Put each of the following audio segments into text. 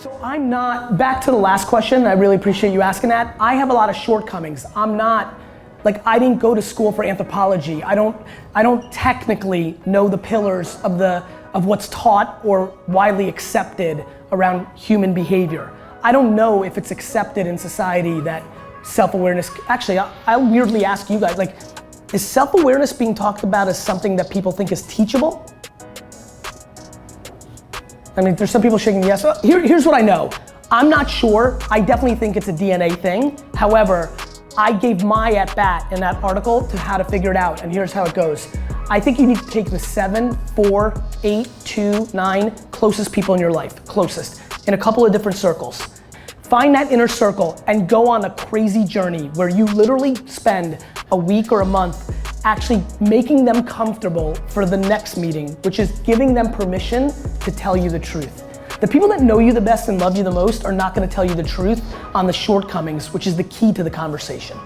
So I'm not, back to the last question, I really appreciate you asking that. I have a lot of shortcomings. I'm not, like I didn't go to school for anthropology. I don't technically know the pillars of what's taught or widely accepted around human behavior. I don't know if it's accepted in society that self-awareness, actually I'll weirdly ask you guys, like, is self-awareness being talked about as something that people think is teachable? I mean, there's some people shaking yes. Here's what I know. I'm not sure. I definitely think it's a DNA thing. However, I gave my at-bat in that article to how to figure it out, and here's how it goes. I think you need to take the 7, 4, 8, 2, 9 closest people in your life, closest, in a couple of different circles. Find that inner circle and go on a crazy journey where you literally spend a week or a month actually making them comfortable for the next meeting, which is giving them permission to tell you the truth. The people that know you the best and love you the most are not gonna tell you the truth on the shortcomings, which is the key to the conversation.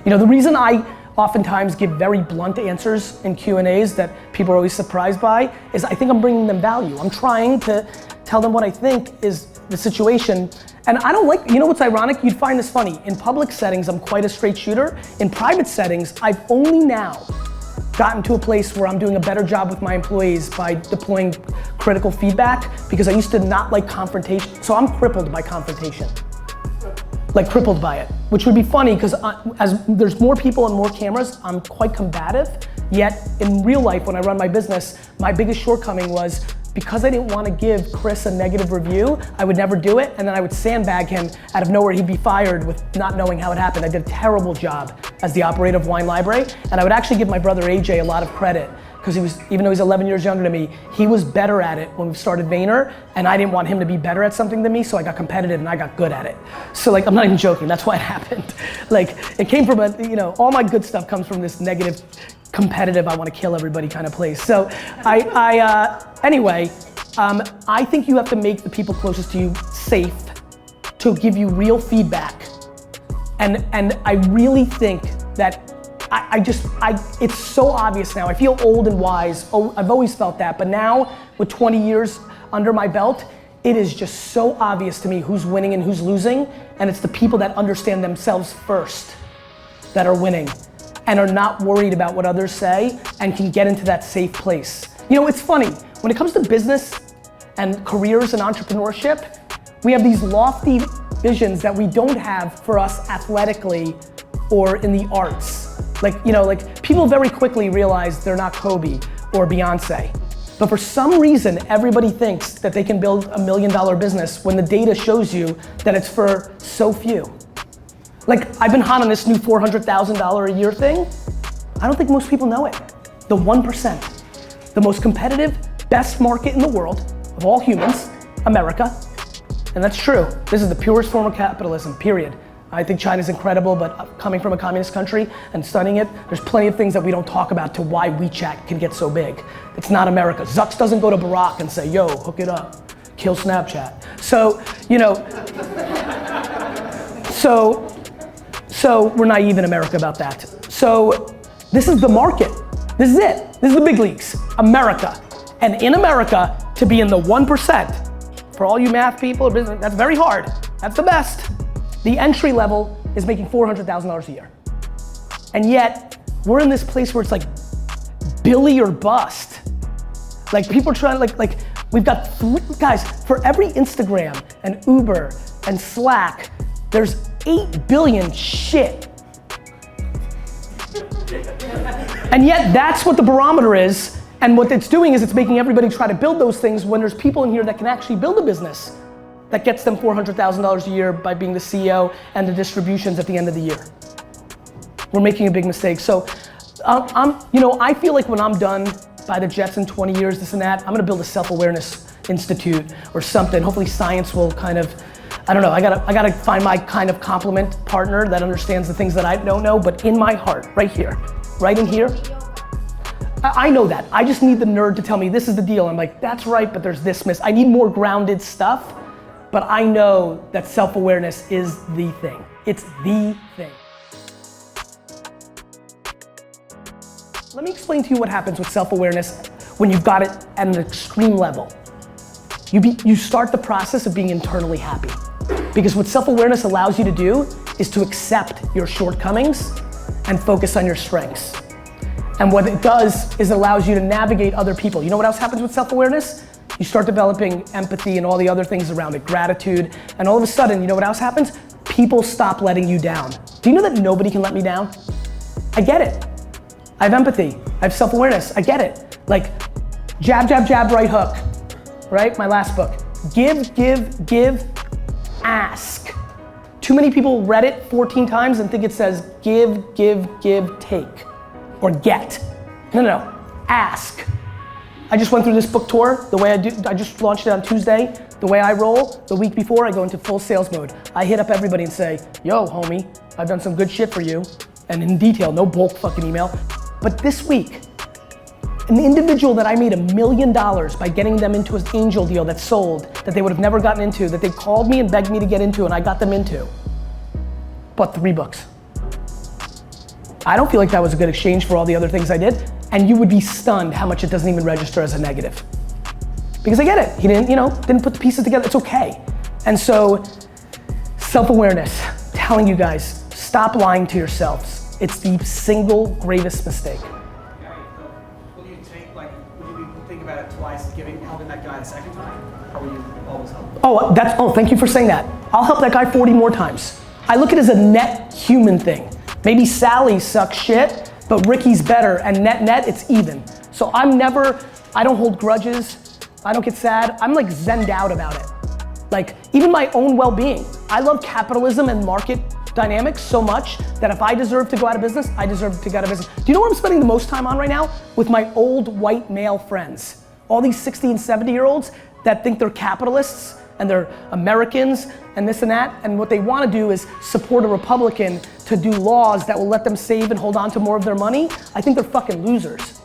You know, the reason I oftentimes give very blunt answers in Q&As that people are always surprised by is I think I'm bringing them value. I'm trying to tell them what I think is the situation. And I don't like, you know what's ironic? You'd find this funny. In public settings, I'm quite a straight shooter. In private settings, I've only now gotten to a place where I'm doing a better job with my employees by deploying critical feedback, because I used to not like confrontation. So I'm crippled by confrontation. Like crippled by it, which would be funny because as there's more people and more cameras, I'm quite combative. Yet in real life, when I run my business, my biggest shortcoming was because I didn't want to give Chris a negative review, I would never do it, and then I would sandbag him out of nowhere. He'd be fired with not knowing how it happened. I did a terrible job as the operator of Wine Library, and I would actually give my brother AJ a lot of credit, because he was, even though he's 11 years younger than me, he was better at it when we started Vayner, and I didn't want him to be better at something than me, so I got competitive and I got good at it. So like, I'm not even joking, that's why it happened. Like, it came from a, you know, all my good stuff comes from this negative, competitive, I want to kill everybody kind of place. So anyway, I think you have to make the people closest to you safe to give you real feedback. And I really think that it's so obvious now. I feel old and wise. Oh, I've always felt that, but now with 20 years under my belt, it is just so obvious to me who's winning and who's losing, and it's the people that understand themselves first that are winning and are not worried about what others say and can get into that safe place. You know, it's funny, when it comes to business and careers and entrepreneurship, we have these lofty visions that we don't have for us athletically or in the arts. Like, you know, like people very quickly realize they're not Kobe or Beyonce. But for some reason, everybody thinks that they can build $1 million business when the data shows you that it's for so few. Like, I've been hot on this new $400,000 a year thing. I don't think most people know it. The 1%. The most competitive, best market in the world of all humans, America. And that's true. This is the purest form of capitalism, period. I think China's incredible, but coming from a communist country and studying it, there's plenty of things that we don't talk about to why WeChat can get so big. It's not America. Zucks doesn't go to Barack and say, yo, hook it up, kill Snapchat. So, you know, so we're naive in America about that. So this is the market. This is it. This is the big leagues, America. And in America, to be in the 1%, for all you math people, that's very hard. That's the best. The entry level is making $400,000 a year. And yet, we're in this place where it's like Billy or bust. Like people are trying, like we've got guys, for every Instagram and Uber and Slack, there's 8 billion shit. And yet that's what the barometer is, and what it's doing is it's making everybody try to build those things when there's people in here that can actually build a business that gets them $400,000 a year by being the CEO and the distributions at the end of the year. We're making a big mistake. So I feel like when I'm done by the Jets in 20 years, this and that, I'm gonna build a self-awareness institute or something. Hopefully science will kind of, I don't know, I gotta find my kind of complement partner that understands the things that I don't know, but in my heart, right here, right in here, I know that. I just need the nerd to tell me this is the deal. I'm like, that's right, but there's this miss. I need more grounded stuff, but I know that self-awareness is the thing. It's the thing. Let me explain to you what happens with self-awareness when you've got it at an extreme level. You start the process of being internally happy. Because what self-awareness allows you to do is to accept your shortcomings and focus on your strengths. And what it does is it allows you to navigate other people. You know what else happens with self-awareness? You start developing empathy and all the other things around it, gratitude, and all of a sudden, you know what else happens? People stop letting you down. Do you know that nobody can let me down? I get it. I have empathy, I have self-awareness, I get it. Like, jab, jab, jab, right hook, right? My last book. Give, ask. Too many people read it 14 times and think it says give, take, or get. No, ask. I just went through this book tour, the way I do, I just launched it on Tuesday. The way I roll, the week before I go into full sales mode. I hit up everybody and say, yo homie, I've done some good shit for you. And in detail, no bulk fucking email. But this week, an individual that I made $1 million by getting them into an angel deal that sold, that they would have never gotten into, that they called me and begged me to get into and I got them into, bought 3 books. I don't feel like that was a good exchange for all the other things I did. And you would be stunned how much it doesn't even register as a negative. Because I get it, he didn't put the pieces together, it's okay. And so, self-awareness, telling you guys, stop lying to yourselves. It's the single gravest mistake. Gary, will you think about it twice, helping that guy a second time? Or will you always help? Thank you for saying that. I'll help that guy 40 more times. I look at it as a net human thing. Maybe Sally sucks shit, but Ricky's better, and net, it's even. So I don't hold grudges, I don't get sad, I'm like zenned out about it. Like, even my own well-being. I love capitalism and market dynamics so much that if I deserve to go out of business, I deserve to go out of business. Do you know what I'm spending the most time on right now? With my old white male friends. All these 60 and 70-year-olds that think they're capitalists and they're Americans and this and that, and what they want to do is support a Republican to do laws that will let them save and hold on to more of their money. I think they're fucking losers.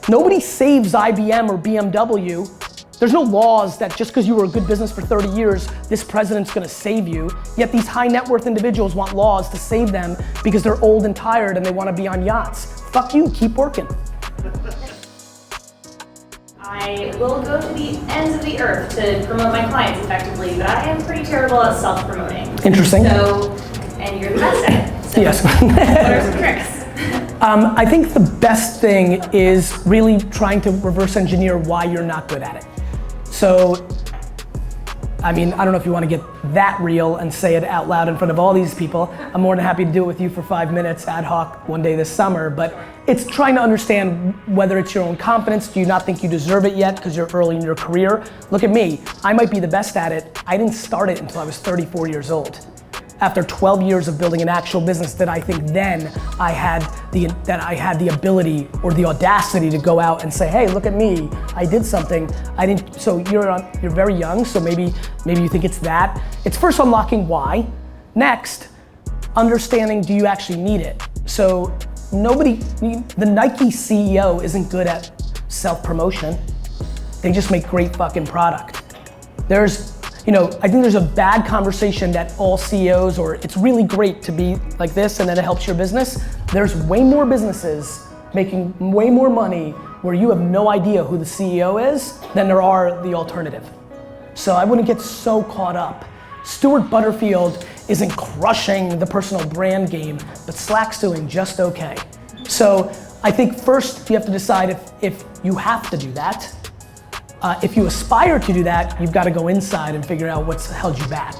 Nobody saves IBM or BMW. There's no laws that just because you were a good business for 30 years, this president's gonna save you. Yet these high net worth individuals want laws to save them because they're old and tired and they wanna be on yachts. Fuck you, keep working. I will go to the ends of the earth to promote my clients effectively, but I am pretty terrible at self-promoting. Interesting. So, and you're the best at it. So yes. What are some tricks? I think the best thing is really trying to reverse engineer why you're not good at it. So, I mean, I don't know if you want to get that real and say it out loud in front of all these people. I'm more than happy to do it with you for 5 minutes ad hoc one day this summer, but it's trying to understand whether it's your own confidence. Do you not think you deserve it yet because you're early in your career? Look at me, I might be the best at it. I didn't start it until I was 34 years old. After 12 years of building an actual business that I think then I had the ability or the audacity to go out and say, hey, look at me, I did something. So you're very young, so maybe you think it's that. It's first unlocking why. Next, understanding, do you actually need it? So the Nike CEO isn't good at self-promotion. They just make great fucking product. I think there's a bad conversation that all CEOs, or it's really great to be like this and then it helps your business. There's way more businesses making way more money where you have no idea who the CEO is than there are the alternative. So I wouldn't get so caught up. Stuart Butterfield isn't crushing the personal brand game, but Slack's doing just okay. So I think first you have to decide if you have to do that. If you aspire to do that, you've got to go inside and figure out what's held you back.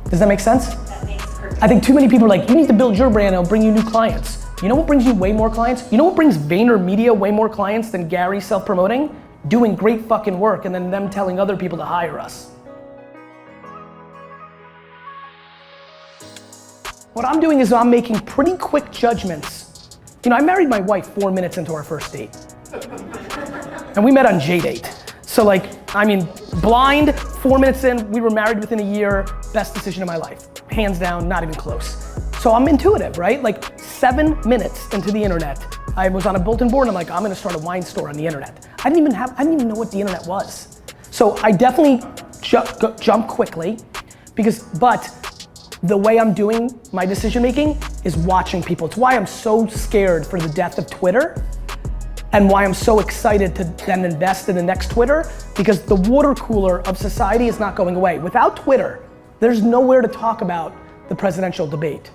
Does that make sense? That makes perfect. I think too many people are like, you need to build your brand, it'll bring you new clients. You know what brings you way more clients? You know what brings VaynerMedia way more clients than Gary self-promoting? Doing great fucking work and then them telling other people to hire us. What I'm doing is I'm making pretty quick judgments. I married my wife 4 minutes into our first date. And we met on JDate. So blind, 4 minutes in, we were married within a year, best decision of my life. Hands down, not even close. So I'm intuitive, right? 7 minutes into the internet, I was on a bulletin board and I'm like, I'm gonna start a wine store on the internet. I didn't even know what the internet was. So I definitely jump quickly but the way I'm doing my decision making is watching people. It's why I'm so scared for the death of Twitter. and why I'm so excited to then invest in the next Twitter, because the water cooler of society is not going away. Without Twitter, there's nowhere to talk about the presidential debate.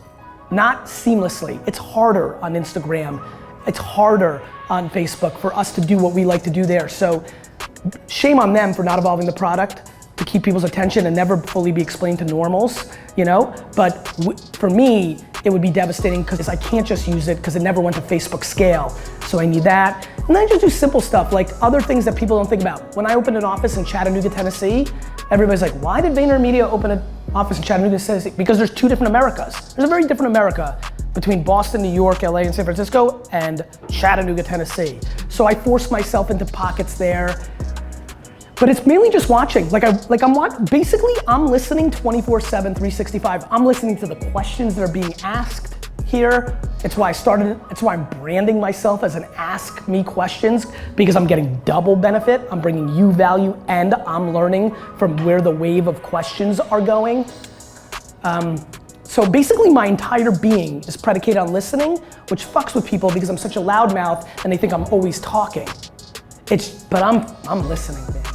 Not seamlessly. It's harder on Instagram. It's harder on Facebook for us to do what we like to do there. So shame on them for not evolving the product to keep people's attention and never fully be explained to normals, you know? But for me, it would be devastating because I can't just use it because it never went to Facebook scale. So I need that. And then I just do simple stuff like other things that people don't think about. When I opened an office in Chattanooga, Tennessee, everybody's like, why did VaynerMedia open an office in Chattanooga, Tennessee? Because there's two different Americas. There's a very different America between Boston, New York, LA, and San Francisco, and Chattanooga, Tennessee. So I force myself into pockets there. But it's mainly just watching. Basically, I'm listening 24/7, 365. I'm listening to the questions that are being asked here. It's why I'm branding myself as an Ask Me Questions, because I'm getting double benefit. I'm bringing you value and I'm learning from where the wave of questions are going. So basically my entire being is predicated on listening, which fucks with people because I'm such a loudmouth and they think I'm always talking. But I'm listening, man.